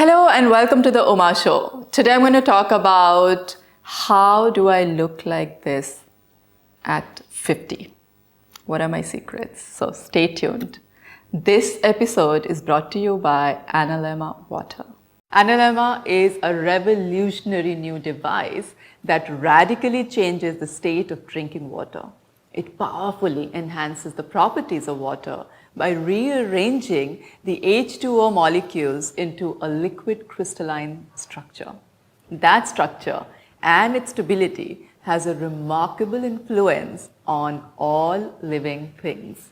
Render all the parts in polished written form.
Hello and welcome to the Uma Show. Today I'm going to talk about how do I look like this at 50? What are my secrets? So stay tuned. This episode is brought to you by Analemma Water. Analemma is a revolutionary new device that radically changes the state of drinking water. It powerfully enhances the properties of water by rearranging the H2O molecules into a liquid crystalline structure. That structure and its stability has a remarkable influence on all living things.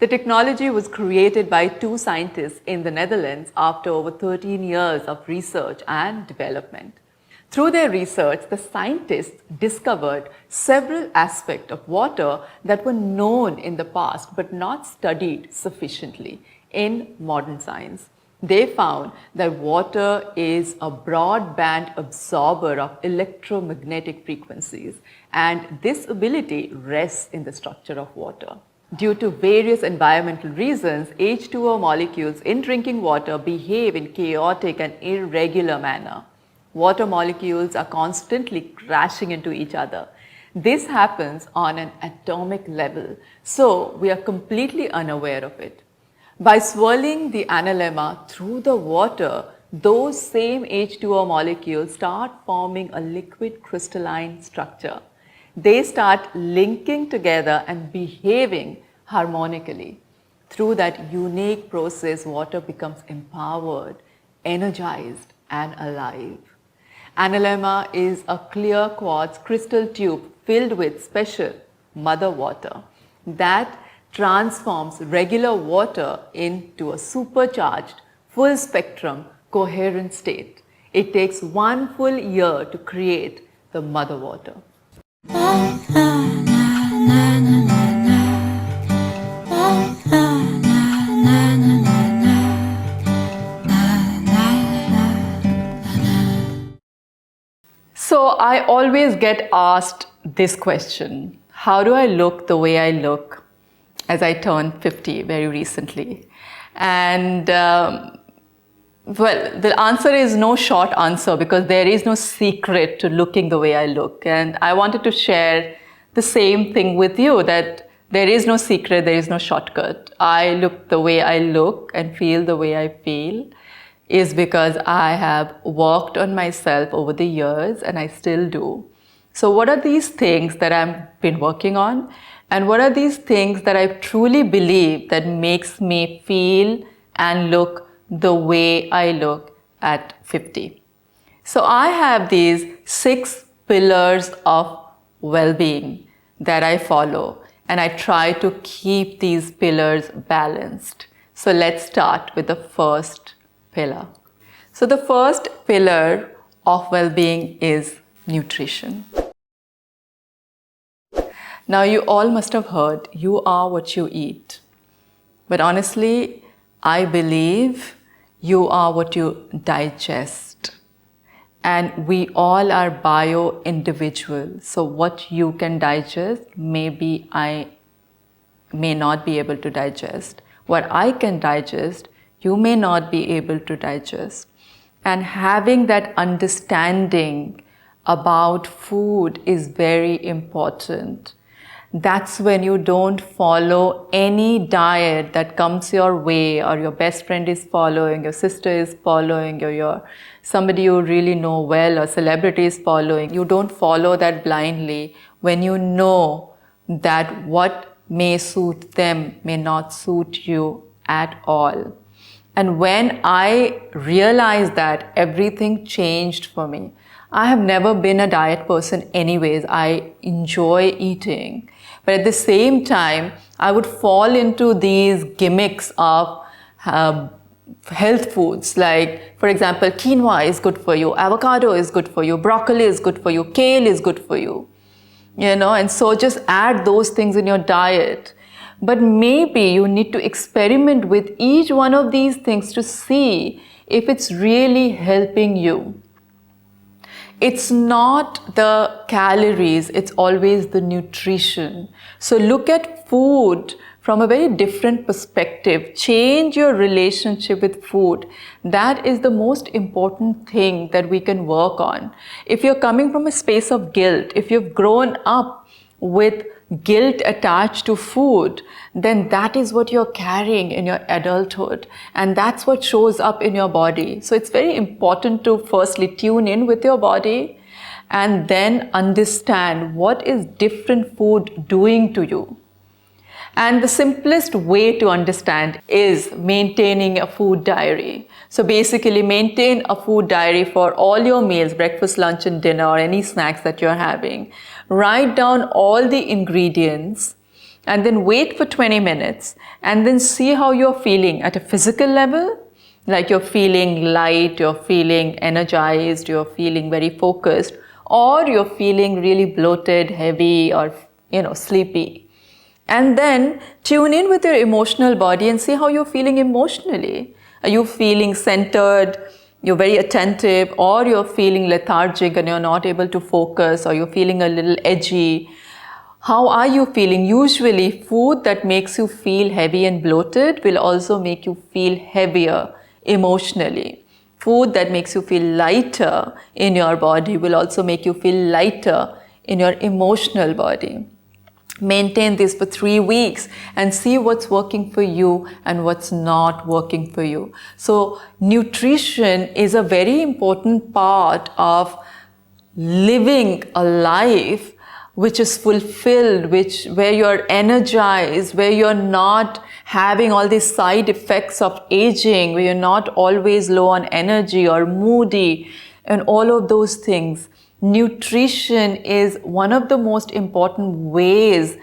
The technology was created by two scientists in the Netherlands after over 13 years of research and development. Through their research, the scientists discovered several aspects of water that were known in the past but not studied sufficiently in modern science. They found that water is a broadband absorber of electromagnetic frequencies, and this ability rests in the structure of water. Due to various environmental reasons, H2O molecules in drinking water behave in chaotic and irregular manner. Water molecules are constantly crashing into each other. This happens on an atomic level, so we are completely unaware of it. By swirling the analemma through the water, those same H2O molecules start forming a liquid crystalline structure. They start linking together and behaving harmonically. Through that unique process, water becomes empowered, energized, and alive. Analemma is a clear quartz crystal tube filled with special mother water that transforms regular water into a supercharged, full spectrum, coherent state. It takes 1 full year to create the mother water. So I always get asked this question: how do I look the way I look as I turned 50 very recently? And well, the answer is no short answer because there is no secret to looking the way I look. And I wanted to share the same thing with you, that there is no secret, there is no shortcut. I look the way I look and feel the way I feel is because I have worked on myself over the years, and I still do. So what are these things that I've been working on? And what are these things that I truly believe that makes me feel and look the way I look at 50? So I have these 6 pillars of well-being that I follow, and I try to keep these pillars balanced. So let's start with the first pillar. So the first pillar of well-being is nutrition. Now you all must have heard, you are what you eat. But honestly, I believe you are what you digest. And we all are bio-individual. So what you can digest, maybe I may not be able to digest. What I can digest, you may not be able to digest. And having that understanding about food is very important. That's when you don't follow any diet that comes your way, or your best friend is following, your sister is following, or somebody you really know well, or celebrity is following. You don't follow that blindly when you know that what may suit them may not suit you at all. And when I realized that, everything changed for me. I have never been a diet person anyways. I enjoy eating. But at the same time, I would fall into these gimmicks of health foods. Like, for example, quinoa is good for you, avocado is good for you, broccoli is good for you, kale is good for you. And so just add those things in your diet. But maybe you need to experiment with each one of these things to see if it's really helping you. it's not the calories, it's always the nutrition. So look at food from a very different perspective. Change your relationship with food. That is the most important thing that we can work on. If you're coming from a space of guilt, if you've grown up with guilt attached to food, then that is what you're carrying in your adulthood, and that's what shows up in your body. So it's very important to firstly tune in with your body and then understand what is different food doing to you. And the simplest way to understand is maintaining a food diary. So basically maintain a food diary for all your meals, breakfast, lunch and dinner, or any snacks that you're having. Write down all the ingredients and then wait for 20 minutes and then see how you're feeling at a physical level. Like you're feeling light, you're feeling energized, you're feeling very focused, or you're feeling really bloated, heavy, or sleepy. And then tune in with your emotional body and see how you're feeling emotionally. Are you feeling centered, you're very attentive, or you're feeling lethargic and you're not able to focus, or you're feeling a little edgy? How are you feeling? Usually food that makes you feel heavy and bloated will also make you feel heavier emotionally. Food that makes you feel lighter in your body will also make you feel lighter in your emotional body. Maintain this for 3 weeks and see what's working for you and what's not working for you. So nutrition is a very important part of living a life which is fulfilled, where you're energized, where you're not having all these side effects of aging, where you're not always low on energy or moody and all of those things. Nutrition is one of the most important ways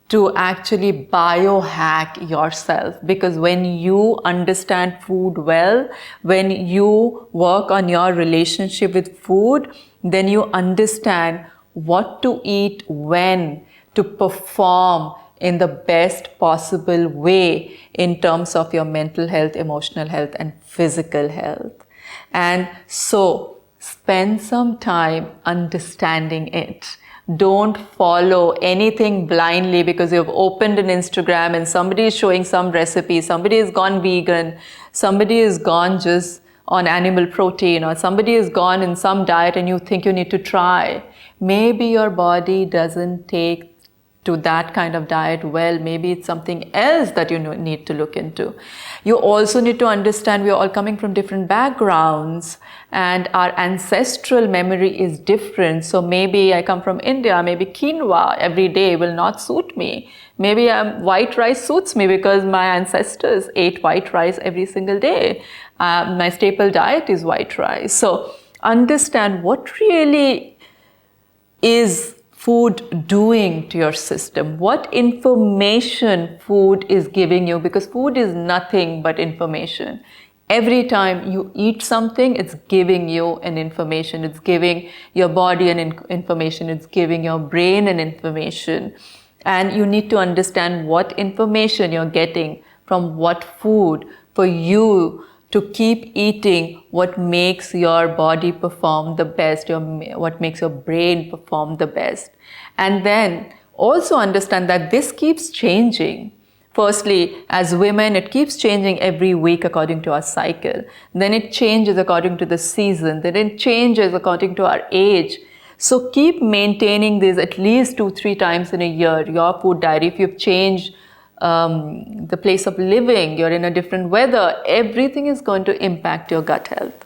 to actually biohack yourself, because when you understand food well, when you work on your relationship with food, then you understand what to eat when to perform in the best possible way in terms of your mental health, emotional health, and physical health. And so spend some time understanding it. Don't follow anything blindly because you've opened an Instagram and somebody is showing some recipe, somebody has gone vegan, somebody has gone just on animal protein, or somebody has gone in some diet and you think you need to try. Maybe your body doesn't take to that kind of diet well. Maybe it's something else that you need to look into. You also need to understand we're all coming from different backgrounds and our ancestral memory is different. So maybe I come from India, maybe quinoa every day will not suit me. Maybe white rice suits me because my ancestors ate white rice every single day. My staple diet is white rice. So understand what really is food doing to your system, what information food is giving you, because food is nothing but information. Every time you eat something, it's giving you an information, it's giving your body an information, it's giving your brain an information. And you need to understand what information you're getting from what food for you to keep eating what makes your body perform the best, what makes your brain perform the best. And then also understand that this keeps changing. Firstly, as women, it keeps changing every week according to our cycle. Then it changes according to the season. Then it changes according to our age. So keep maintaining this at least 2-3 times in a year, your food diary. If you've changed the place of living, you're in a different weather, everything is going to impact your gut health.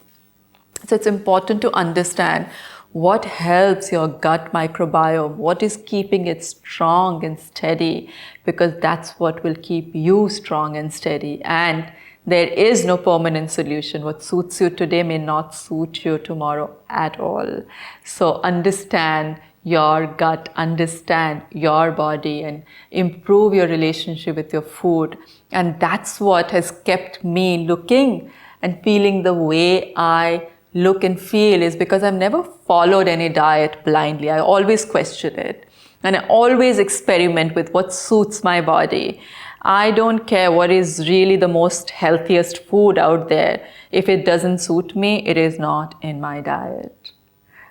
So it's important to understand what helps your gut microbiome, what is keeping it strong and steady, because that's what will keep you strong and steady. And there is no permanent solution. What suits you today may not suit you tomorrow at all. So understand your gut, understand your body, and improve your relationship with your food. And that's what has kept me looking and feeling the way I look and feel, is because I've never followed any diet blindly. I always question it. And I always experiment with what suits my body. I don't care what is really the most healthiest food out there. If it doesn't suit me, it is not in my diet.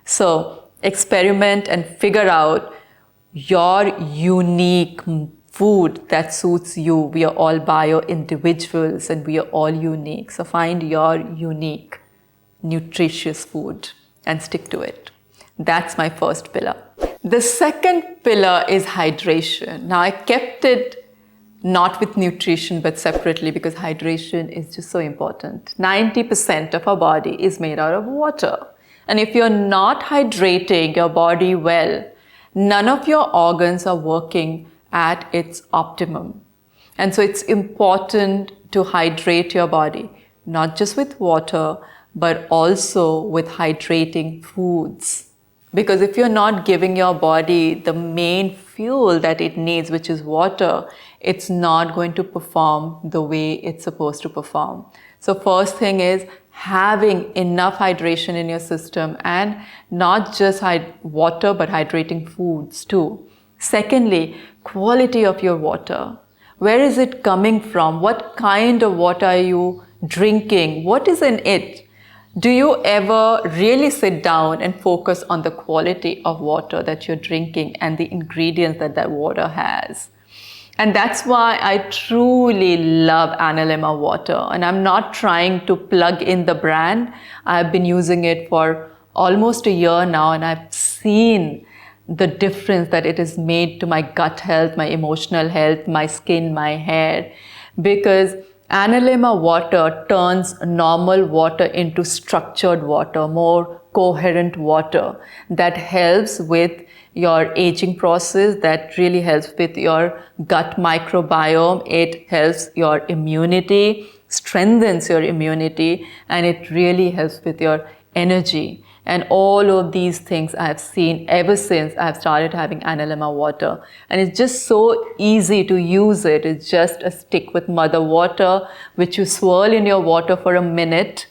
So experiment and figure out your unique food that suits you. We are all bio individuals and we are all unique. So find your unique, nutritious food and stick to it. That's my first pillar. The second pillar is hydration. Now I kept it not with nutrition but separately because hydration is just so important. 90% of our body is made out of water. And if you're not hydrating your body well, none of your organs are working at its optimum. And so it's important to hydrate your body, not just with water, but also with hydrating foods. Because if you're not giving your body the main fuel that it needs, which is water, it's not going to perform the way it's supposed to perform. So first thing is having enough hydration in your system, and not just water, but hydrating foods too. Secondly, quality of your water. Where is it coming from? What kind of water are you drinking? What is in it? Do you ever really sit down and focus on the quality of water that you're drinking and the ingredients that that water has? And that's why I truly love Analema water. And I'm not trying to plug in the brand. I've been using it for almost a year now, and I've seen the difference that it has made to my gut health, my emotional health, my skin, my hair. Because Analema water turns normal water into structured water, more coherent water that helps with your aging process, that really helps with your gut microbiome. It helps your immunity, strengthens your immunity, and it really helps with your energy. And all of these things I have seen ever since I've started having Analema water. And it's just so easy to use it. It's just a stick with mother water, which you swirl in your water for a minute,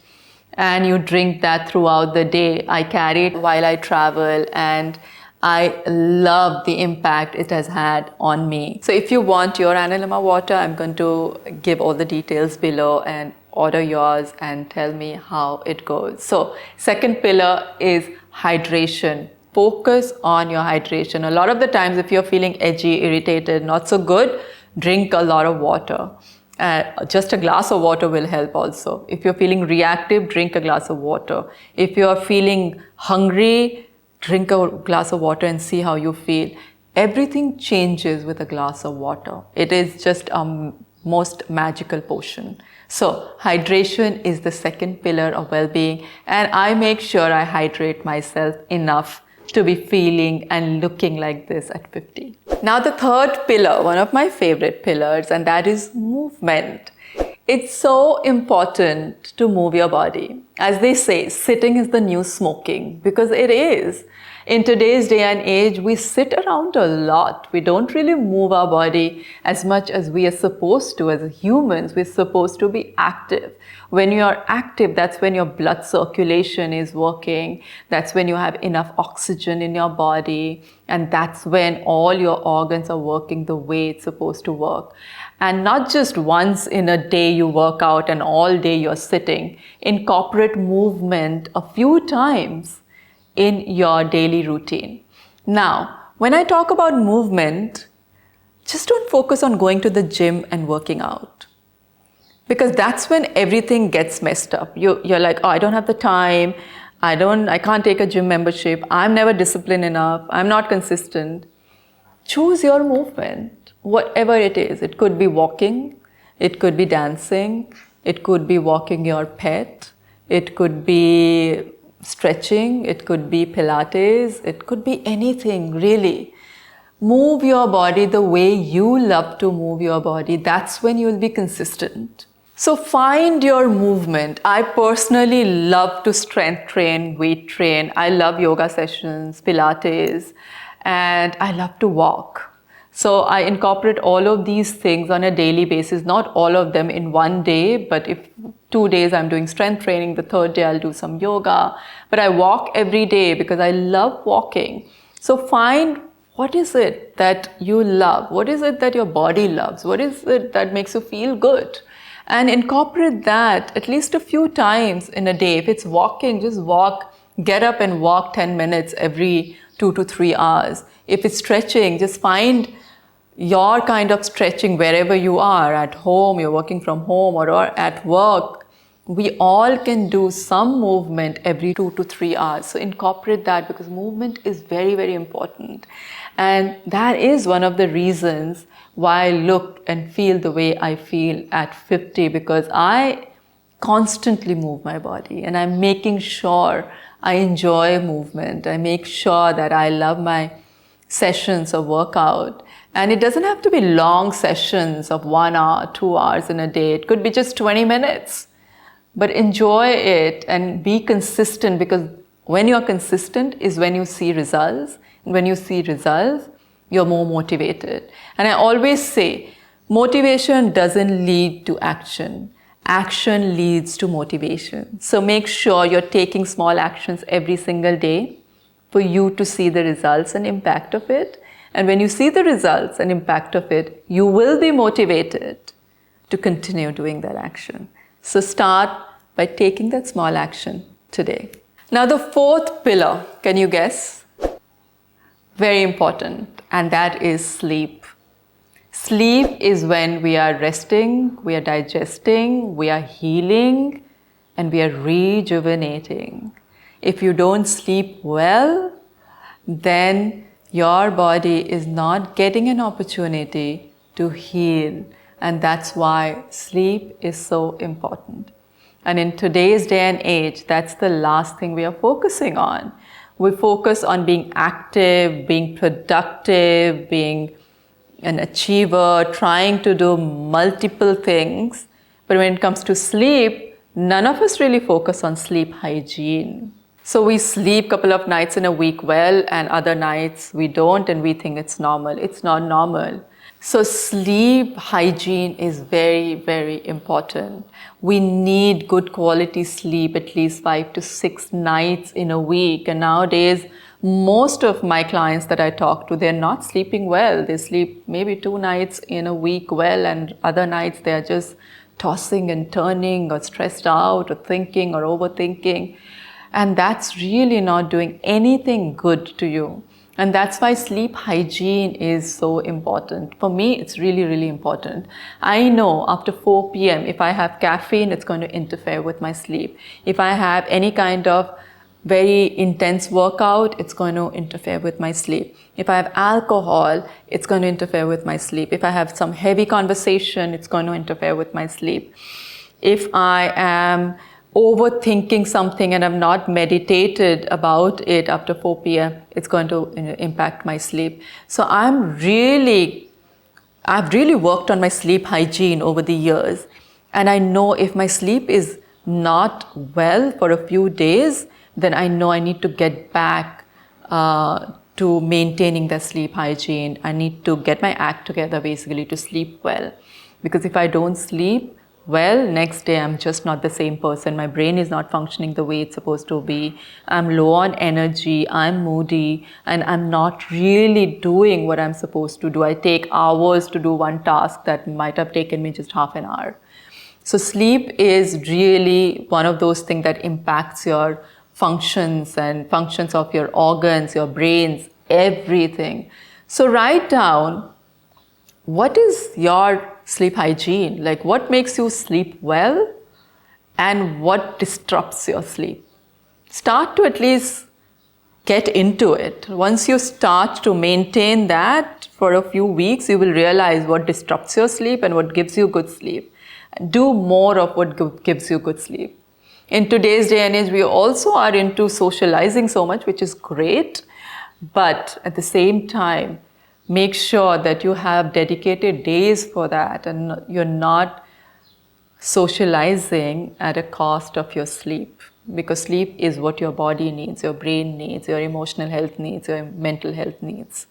and you drink that throughout the day. I carry it while I travel, and I love the impact it has had on me. So if you want your Analema water, I'm going to give all the details below, and order yours and tell me how it goes. So second pillar is hydration. Focus on your hydration. A lot of the times if you're feeling edgy, irritated, not so good, drink a lot of water. Just a glass of water will help also. If you're feeling reactive, drink a glass of water. If you're feeling hungry, drink a glass of water and see how you feel. Everything changes with a glass of water. It is just a most magical potion. So hydration is the second pillar of well-being, and I make sure I hydrate myself enough to be feeling and looking like this at 50. Now the third pillar, one of my favorite pillars, and that is movement. It's so important to move your body. As they say, sitting is the new smoking, because it is. In today's day and age, we sit around a lot. We don't really move our body as much as we are supposed to. As humans, we're supposed to be active. When you are active, that's when your blood circulation is working. That's when you have enough oxygen in your body. And that's when all your organs are working the way it's supposed to work. And not just once in a day you work out and all day you're sitting. Incorporate movement a few times in your daily routine. Now, when I talk about movement, just don't focus on going to the gym and working out, because that's when everything gets messed up. You're like, oh, I don't have the time. I can't take a gym membership. I'm never disciplined enough. I'm not consistent. Choose your movement, whatever it is. It could be walking. It could be dancing. It could be walking your pet. It could be stretching, it could be Pilates, it could be anything really. Move your body the way you love to move your body. That's when you'll be consistent. So find your movement. I personally love to strength train, weight train. I love yoga sessions, Pilates, and I love to walk. So I incorporate all of these things on a daily basis, not all of them in one day, but if 2 days I'm doing strength training, the third day I'll do some yoga. But I walk every day because I love walking. So find what is it that you love? What is it that your body loves? What is it that makes you feel good? And incorporate that at least a few times in a day. If it's walking, just walk Get up and walk 10 minutes every 2 to 3 hours. If it's stretching, just find your kind of stretching wherever you are, at home, you're working from home, or at work. We all can do some movement every 2 to 3 hours. So incorporate that, because movement is very, very important. And that is one of the reasons why I look and feel the way I feel at 50, because I constantly move my body and I'm making sure I enjoy movement. I make sure that I love my sessions of workout. And it doesn't have to be long sessions of 1 hour, 2 hours in a day. It could be just 20 minutes. But enjoy it and be consistent, because when you're consistent is when you see results. And when you see results, you're more motivated. And I always say, motivation doesn't lead to action. Action leads to motivation. So make sure you're taking small actions every single day for you to see the results and impact of it. And when you see the results and impact of it, you will be motivated to continue doing that action. So start by taking that small action today. Now the fourth pillar, can you guess? Very important, and that is sleep. Sleep is when we are resting, we are digesting, we are healing, and we are rejuvenating. If you don't sleep well, then your body is not getting an opportunity to heal. And that's why sleep is so important. And in today's day and age, that's the last thing we are focusing on. We focus on being active, being productive, being an achiever, trying to do multiple things. But when it comes to sleep, none of us really focus on sleep hygiene. So we sleep a couple of nights in a week well, and other nights we don't, and we think it's normal. It's not normal. So sleep hygiene is very, very important. We need good quality sleep, at least 5 to 6 nights in a week. And nowadays, most of my clients that I talk to, they're not sleeping well. They sleep maybe 2 nights in a week well, and other nights they're just tossing and turning, or stressed out, or thinking, or overthinking. And that's really not doing anything good to you. And that's why sleep hygiene is so important. For me, it's really, really important. I know after 4 p.m., if I have caffeine, it's going to interfere with my sleep. If I have any kind of very intense workout, it's going to interfere with my sleep. If I have alcohol, it's going to interfere with my sleep. If I have some heavy conversation, it's going to interfere with my sleep. If I am overthinking something and I've not meditated about it after 4 p.m., it's going to impact my sleep. So I've really worked on my sleep hygiene over the years. And I know if my sleep is not well for a few days, then I know I need to get back to maintaining the sleep hygiene. I need to get my act together basically to sleep well. Because if I don't sleep well, next day I'm just not the same person. My brain is not functioning the way it's supposed to be. I'm low on energy, I'm moody, and I'm not really doing what I'm supposed to do. I take hours to do one task that might have taken me just half an hour. So sleep is really one of those things that impacts your functions and functions of your organs, your brains, everything. So write down, what is your sleep hygiene? Like, what makes you sleep well and what disrupts your sleep? Start to at least get into it. Once you start to maintain that for a few weeks, you will realize what disrupts your sleep and what gives you good sleep. Do more of what gives you good sleep. In today's day and age, we also are into socializing so much, which is great. But at the same time, make sure that you have dedicated days for that and you're not socializing at a cost of your sleep. Because sleep is what your body needs, your brain needs, your emotional health needs, your mental health needs.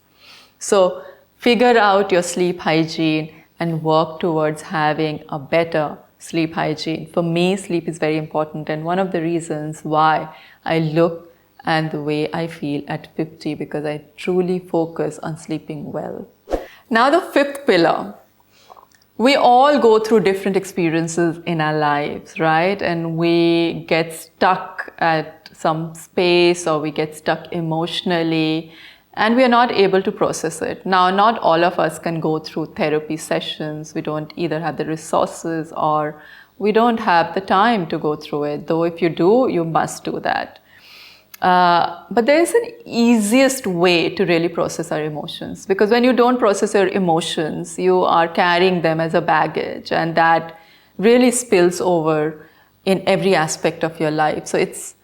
So figure out your sleep hygiene and work towards having a better sleep hygiene. For me, sleep is very important, and one of the reasons why I look and the way I feel at 50, because I truly focus on sleeping well. Now the fifth pillar. We all go through different experiences in our lives, right? And we get stuck at some space, or we get stuck emotionally, and we are not able to process it. Now, not all of us can go through therapy sessions. We don't either have the resources or we don't have the time to go through it. Though if you do, you must do that. But there is an easiest way to really process our emotions, because when you don't process your emotions, you are carrying them as a baggage, and that really spills over in every aspect of your life. So it's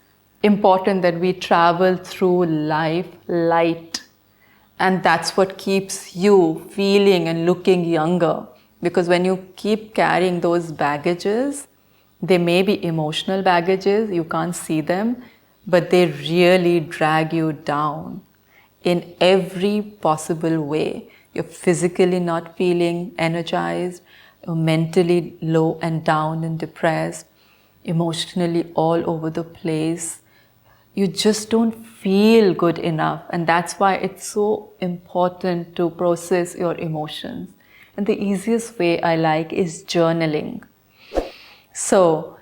important that we travel through life light, and that's what keeps you feeling and looking younger. Because when you keep carrying those baggages, they may be emotional baggages, you can't see them, but they really drag you down in every possible way. You're physically not feeling energized, you're mentally low and down and depressed, emotionally all over the place. You just don't feel good enough, and that's why it's so important to process your emotions. And the easiest way I like is journaling. So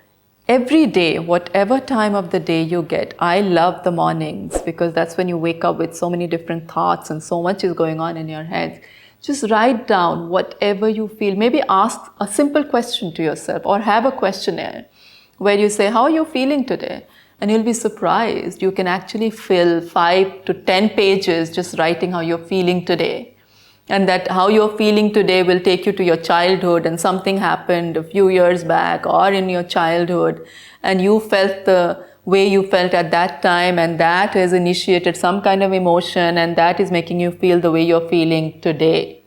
every day, whatever time of the day you get, I love the mornings because that's when you wake up with so many different thoughts and so much is going on in your head. Just write down whatever you feel. Maybe ask a simple question to yourself or have a questionnaire where you say, how are you feeling today? And you'll be surprised. You can actually fill 5 to 10 pages just writing how you're feeling today. And that how you're feeling today will take you to your childhood, and something happened a few years back or in your childhood, and you felt the way you felt at that time, and that has initiated some kind of emotion, and that is making you feel the way you're feeling today.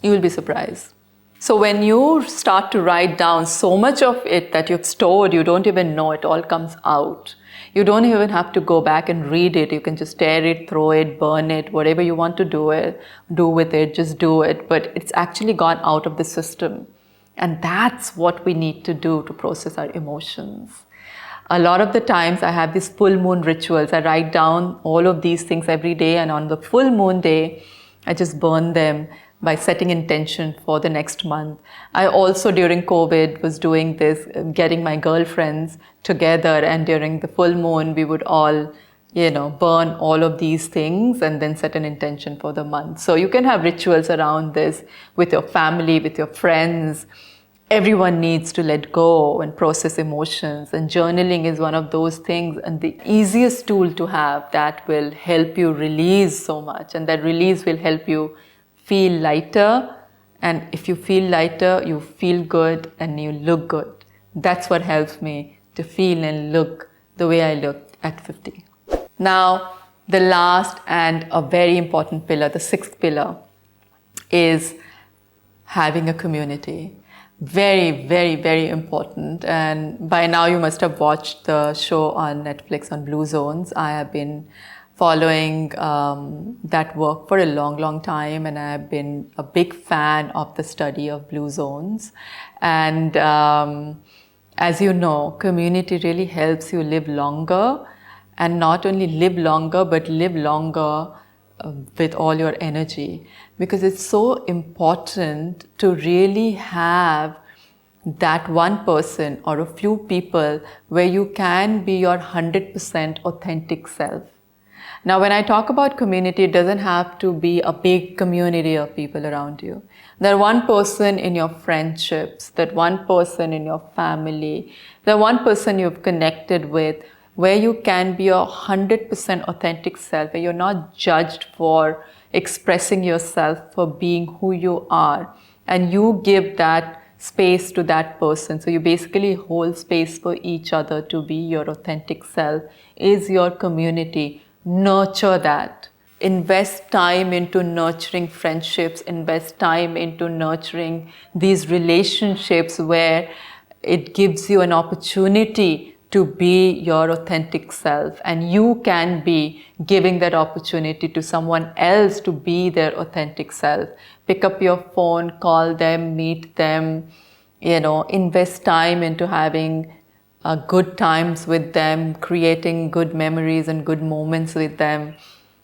You will be surprised. So when you start to write down so much of it that you've stored, you don't even know, it all comes out. You don't even have to go back and read it. You can just tear it, throw it, burn it, whatever you want to do with it, just do it. But it's actually gone out of the system. And that's what we need to do to process our emotions. A lot of the times I have these full moon rituals. I write down all of these things every day, and on the full moon day, I just burn them by setting intention for the next month. I also during COVID was doing this, getting my girlfriends together, and during the full moon we would all, burn all of these things and then set an intention for the month. So you can have rituals around this with your family, with your friends. Everyone needs to let go and process emotions, and journaling is one of those things, and the easiest tool to have that will help you release so much, and that release will help you feel lighter, and if you feel lighter, you feel good and you look good. That's what helps me to feel and look the way I looked at 50. Now, the last and a very important pillar, the 6th pillar, is having a community. Very, very, very important. And by now you must have watched the show on Netflix on Blue Zones. I have been following that work for a long, long time, and I've been a big fan of the study of blue zones. And as you know, community really helps you live longer, and not only live longer, but live longer with all your energy, because it's so important to really have that one person or a few people where you can be your 100% authentic self. Now, when I talk about community, it doesn't have to be a big community of people around you. That one person in your friendships, that one person in your family, the one person you've connected with, where you can be your 100% authentic self, where you're not judged for expressing yourself, for being who you are, and you give that space to that person. So you basically hold space for each other to be your authentic self, is your community. Nurture that. Invest time into nurturing friendships, invest time into nurturing these relationships where it gives you an opportunity to be your authentic self, and you can be giving that opportunity to someone else to be their authentic self. Pick up your phone, call them, meet them, invest time into having good times with them, creating good memories and good moments with them.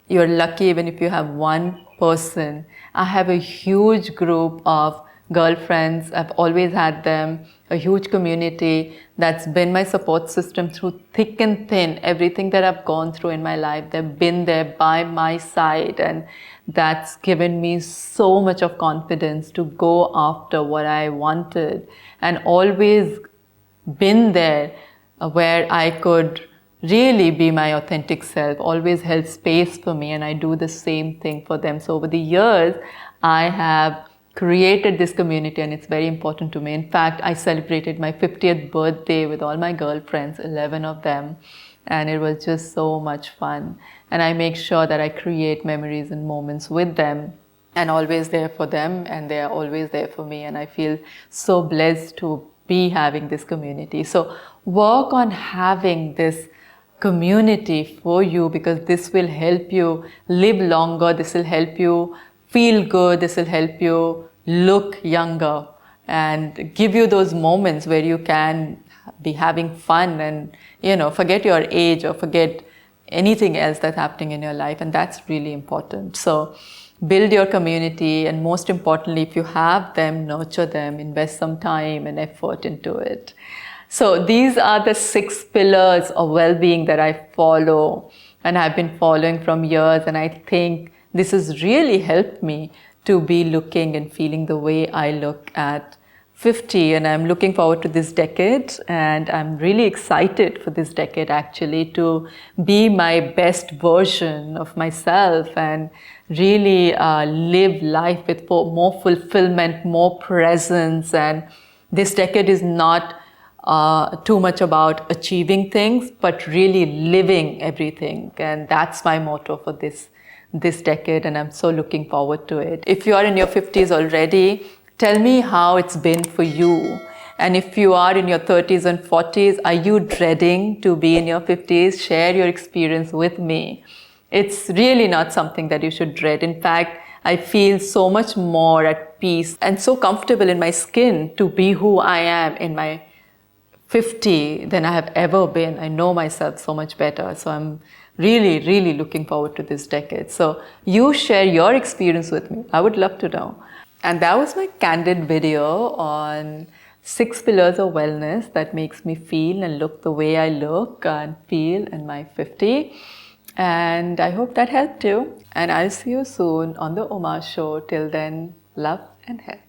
You're lucky even if you have one person. I have a huge group of girlfriends. I've always had them, a huge community that's been my support system through thick and thin. Everything that I've gone through in my life, they've been there by my side, and that's given me so much of confidence to go after what I wanted, and always been there where I could really be my authentic self, always held space for me, and I do the same thing for them. So over the years, I have created this community, and it's very important to me. In fact, I celebrated my 50th birthday with all my girlfriends, 11 of them, and it was just so much fun. And I make sure that I create memories and moments with them, and always there for them, and they are always there for me, and I feel so blessed to be having this community. So work on having this community for you, because this will help you live longer, this will help you feel good, this will help you look younger and give you those moments where you can be having fun and, forget your age or forget anything else that's happening in your life. And that's really important. So build your community, and most importantly, if you have them, nurture them, invest some time and effort into it. So these are the 6 pillars of well-being that I follow and I've been following from years, and I think this has really helped me to be looking and feeling the way I look at 50, and I'm looking forward to this decade, and I'm really excited for this decade actually to be my best version of myself and really live life with more fulfillment, more presence. And this decade is not too much about achieving things, but really living everything, and that's my motto for this decade, and I'm so looking forward to it. If you are in your 50s already, tell me how it's been for you. And if you are in your 30s and 40s, are you dreading to be in your 50s? Share your experience with me. It's really not something that you should dread. In fact, I feel so much more at peace and so comfortable in my skin to be who I am in my 50 than I have ever been. I know myself so much better. So I'm really, really looking forward to this decade. So you share your experience with me. I would love to know. And that was my candid video on 6 pillars of wellness that makes me feel and look the way I look and feel in my 50. And I hope that helped you. And I'll see you soon on the Uma Show. Till then, love and health.